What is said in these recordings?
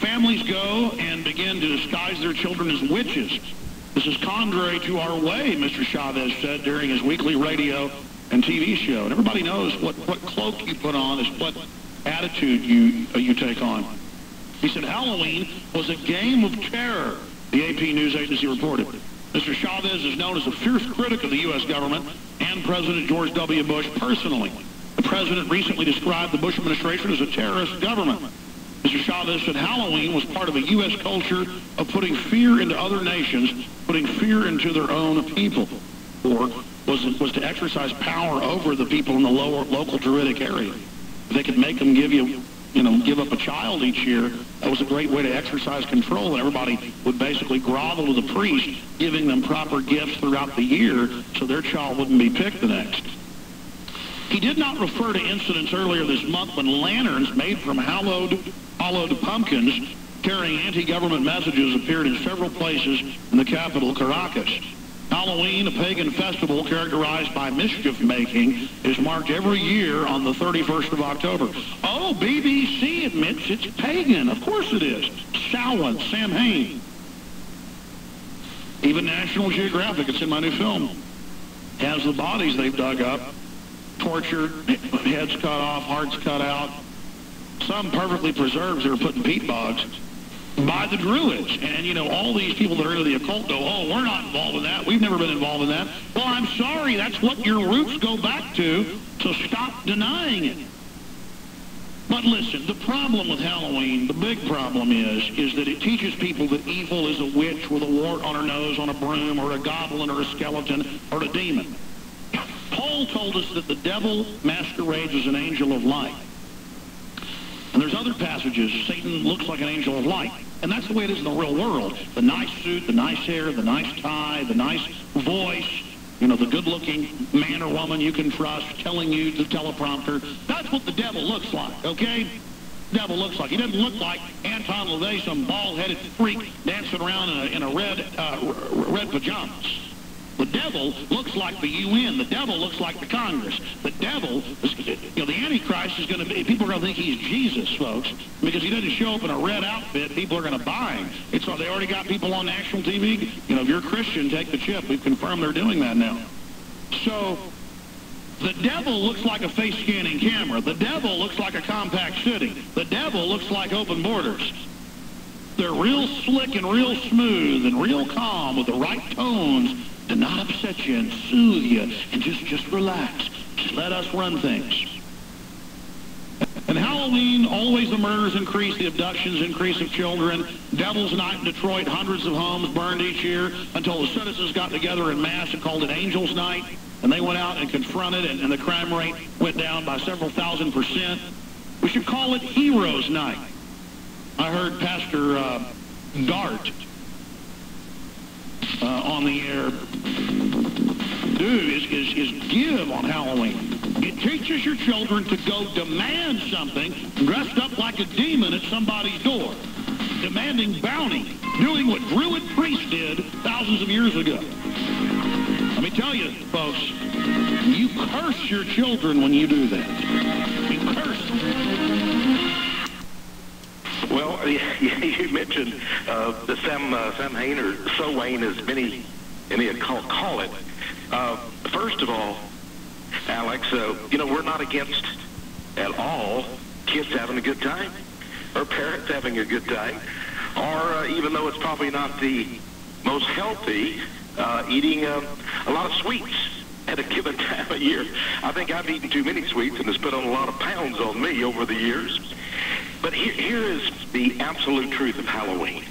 families go and begin to disguise their children as witches. This is contrary to our way, Mr. Chavez said during his weekly radio and TV show. And everybody knows what cloak you put on is what attitude you take on. He said Halloween was a game of terror, the AP news agency reported. Mr. Chavez is known as a fierce critic of the U.S. government and President George W. Bush personally. The president recently described the Bush administration as a terrorist government. Mr. Chavez said Halloween was part of a U.S. culture of putting fear into other nations, putting fear into their own people, or was to exercise power over the people in the local Druidic area. If they could make them give up a child each year, that was a great way to exercise control, and everybody would basically grovel to the priest, giving them proper gifts throughout the year so their child wouldn't be picked the next. He did not refer to incidents earlier this month when lanterns made from hollowed pumpkins carrying anti-government messages appeared in several places in the capital, Caracas. Halloween, a pagan festival characterized by mischief-making, is marked every year on the 31st of October. Oh, BBC admits it's pagan. Of course it is. Samhain, Samhain. Even National Geographic, it's in my new film, has the bodies they've dug up, tortured, heads cut off, hearts cut out, some perfectly preserved. They were put in peat bogs by the Druids. And, all these people that are into the occult go, oh, we're not involved in that. We've never been involved in that. Well, I'm sorry. That's what your roots go back to, so stop denying it. But listen, the problem with Halloween, the big problem is that it teaches people that evil is a witch with a wart on her nose, on a broom, or a goblin, or a skeleton, or a demon. Paul told us that the devil masquerades as an angel of light. And there's other passages, Satan looks like an angel of light. And that's the way it is in the real world. The nice suit, the nice hair, the nice tie, the nice voice, the good-looking man or woman you can trust telling you the teleprompter. That's what the devil looks like, okay? Devil looks like. He doesn't look like Anton LaVey, some bald-headed freak dancing around in a red pajamas. The devil looks like the UN. The devil looks like the Congress. The devil, the Antichrist is going to be, people are going to think he's Jesus, folks, because he doesn't show up in a red outfit. People are going to buy him. They already got people on national TV. If you're a Christian, take the chip. We've confirmed they're doing that now. So, the devil looks like a face-scanning camera. The devil looks like a compact city. The devil looks like open borders. They're real slick and real smooth and real calm with the right tones to not upset you and soothe you and just relax. Just let us run things. And Halloween, always the murders increase, the abductions increase of children. Devil's Night in Detroit, hundreds of homes burned each year until the citizens got together in mass and called it Angel's Night. And they went out and confronted it, and the crime rate went down by several thousand%. We should call it Heroes Night. I heard Pastor Dart on the air is give on Halloween. It teaches your children to go demand something dressed up like a demon at somebody's door, demanding bounty, doing what Druid priests did thousands of years ago. Let me tell you, folks, you curse your children when you do that. You curse them. Well, you mentioned the Samhain or Samhain, as many call it. First of all, Alex, we're not against at all kids having a good time or parents having a good time, or even though it's probably not the most healthy, eating a lot of sweets at a given time of year. I think I've eaten too many sweets and it's put on a lot of pounds on me over the years. But here is the absolute truth of Halloween.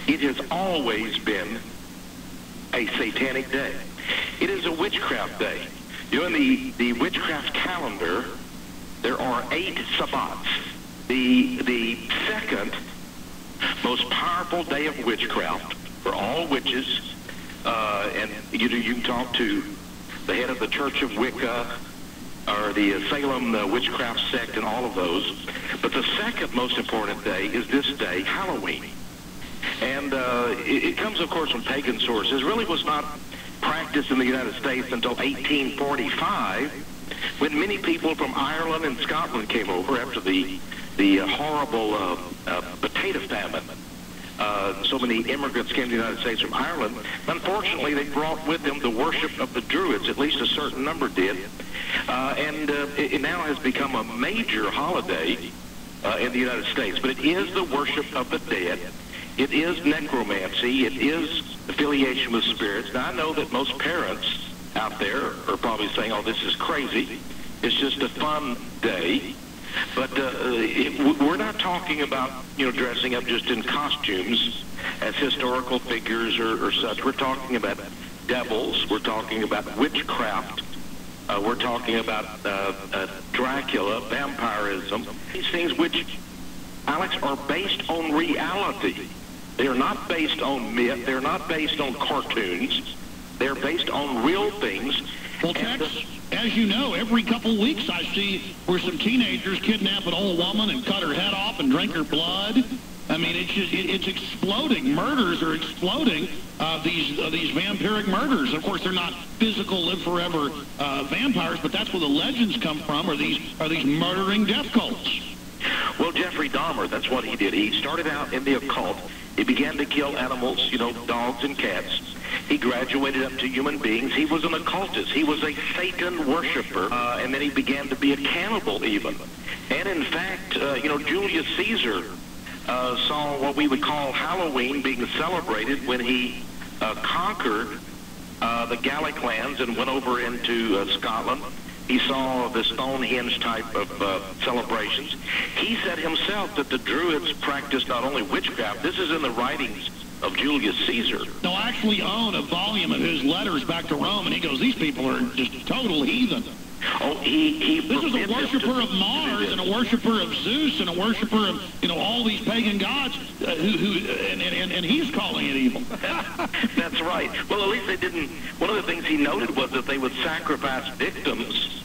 It has always been a satanic day. It is a witchcraft day. In the witchcraft calendar, there are 8 Sabbats. The second most powerful day of witchcraft for all witches, and you can talk to the head of the Church of Wicca, or the Salem witchcraft sect, and all of those. But the second most important day is this day, Halloween. And it comes, of course, from pagan sources. It really was not practiced in the United States until 1845, when many people from Ireland and Scotland came over after the horrible potato famine so many immigrants came to the United States from Ireland. Unfortunately, they brought with them the worship of the Druids, at least a certain number did. And it now has become a major holiday in the United States. But it is the worship of the dead. It is necromancy. It is affiliation with spirits. Now, I know that most parents out there are probably saying, oh, this is crazy. It's just a fun day. But we're not talking about, dressing up just in costumes as historical figures or such. We're talking about devils. We're talking about witchcraft. We're talking about Dracula, vampirism. These things which, Alex, are based on reality. They are not based on myth. They're not based on cartoons. They're based on real things. Well, Tex, as you know, every couple weeks I see where some teenagers kidnap an old woman and cut her head off and drink her blood. I mean, it's exploding. Murders are exploding. These vampiric murders. Of course, they're not physical, live forever vampires, but that's where the legends come from. Are these murdering death cults? Well, Jeffrey Dahmer, that's what he did. He started out in the occult. He began to kill animals, dogs and cats. He graduated up to human beings. He was an occultist. He was a Satan worshiper, and then he began to be a cannibal even. And in fact, Julius Caesar saw what we would call Halloween being celebrated when he conquered the Gallic lands and went over into Scotland. He saw the Stonehenge type of celebrations. He said himself that the Druids practiced not only witchcraft, this is in the writings of Julius Caesar. No, I actually own a volume of his letters back to Rome, and he goes, these people are just total heathen. Oh, he this is a worshiper of Mars and a worshiper of Zeus and a worshiper of, all these pagan gods, and he's calling it evil. That's right. Well, at least they didn't. One of the things he noted was that they would sacrifice victims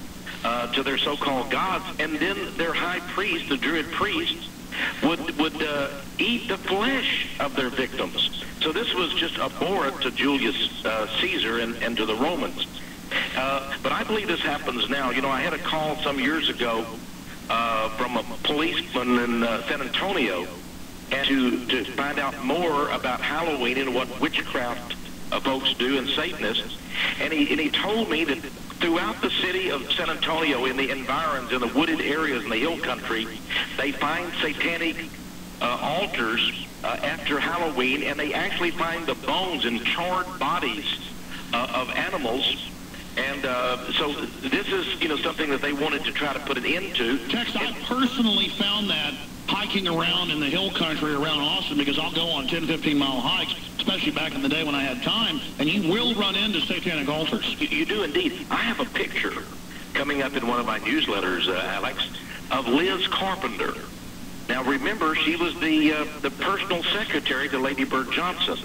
to their so-called gods, and then their high priest, the Druid priest, would eat the flesh of their victims. So this was just abhorrent to Julius Caesar and to the Romans. But I believe this happens now. I had a call some years ago from a policeman in San Antonio to find out more about Halloween and what witchcraft folks do and Satanists. And he told me that throughout the city of San Antonio, in the environs, in the wooded areas in the hill country, they find satanic altars after Halloween, and they actually find the bones and charred bodies of animals. And so this is, something that they wanted to try to put an end to. Tex, I personally found that hiking around in the hill country around Austin, because I'll go on 10, 15-mile hikes, especially back in the day when I had time, and you will run into satanic altars. You do indeed. I have a picture coming up in one of my newsletters, Alex, of Liz Carpenter. Now, remember, she was the personal secretary to Lady Bird Johnson.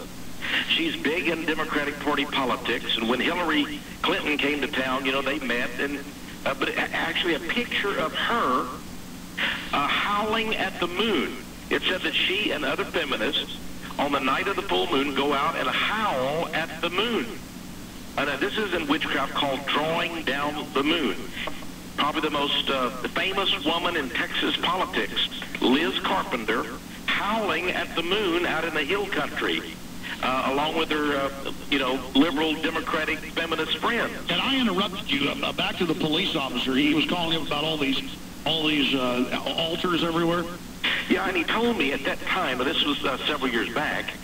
She's big in Democratic Party politics, and when Hillary Clinton came to town, they met, and but actually a picture of her howling at the moon. It said that she and other feminists, on the night of the full moon, go out and howl at the moon. And this is in witchcraft called drawing down the moon. Probably the most famous woman in Texas politics, Liz Carpenter, howling at the moon out in the hill country. Along with her, liberal, democratic, feminist friends. And I interrupted you. Back to the police officer. He was calling him about all these altars everywhere. Yeah, and he told me at that time, and this was several years back,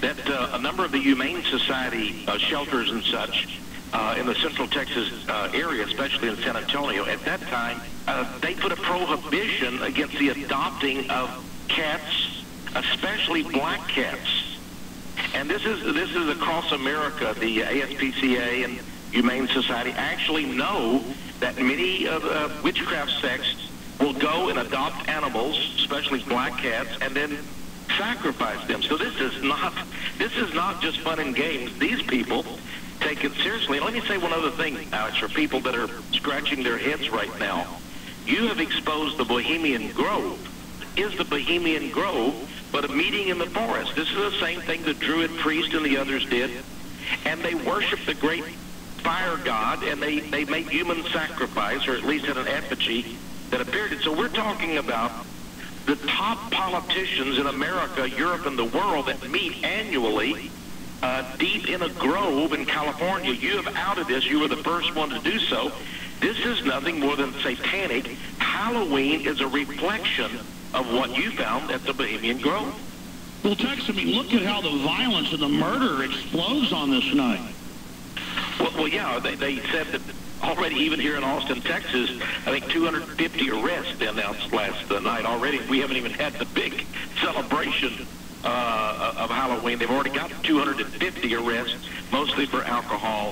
that a number of the Humane Society shelters and such in the Central Texas area, especially in San Antonio, at that time, they put a prohibition against the adopting of cats, especially black cats. And this is across America. The ASPCA and Humane Society actually know that many witchcraft sects will go and adopt animals, especially black cats, and then sacrifice them. So this is not just fun and games. These people take it seriously. And let me say one other thing, Alex, for people that are scratching their heads right now. You have exposed the Bohemian Grove. Is the Bohemian Grove but a meeting in the forest? This is the same thing the Druid priest and the others did. And they worship the great fire god, and they made human sacrifice, or at least had an effigy that appeared. So we're talking about the top politicians in America, Europe, and the world that meet annually deep in a grove in California. You have outed this. You were the first one to do so. This is nothing more than satanic. Halloween is a reflection of what you found at the Bohemian Grove. Well, Texe, I mean, look at how the violence and the murder explodes on this night. Well, yeah, they said that already, even here in Austin, Texas, I think 250 arrests announced last night already. We haven't even had the big celebration of Halloween. They've already got 250 arrests, mostly for alcohol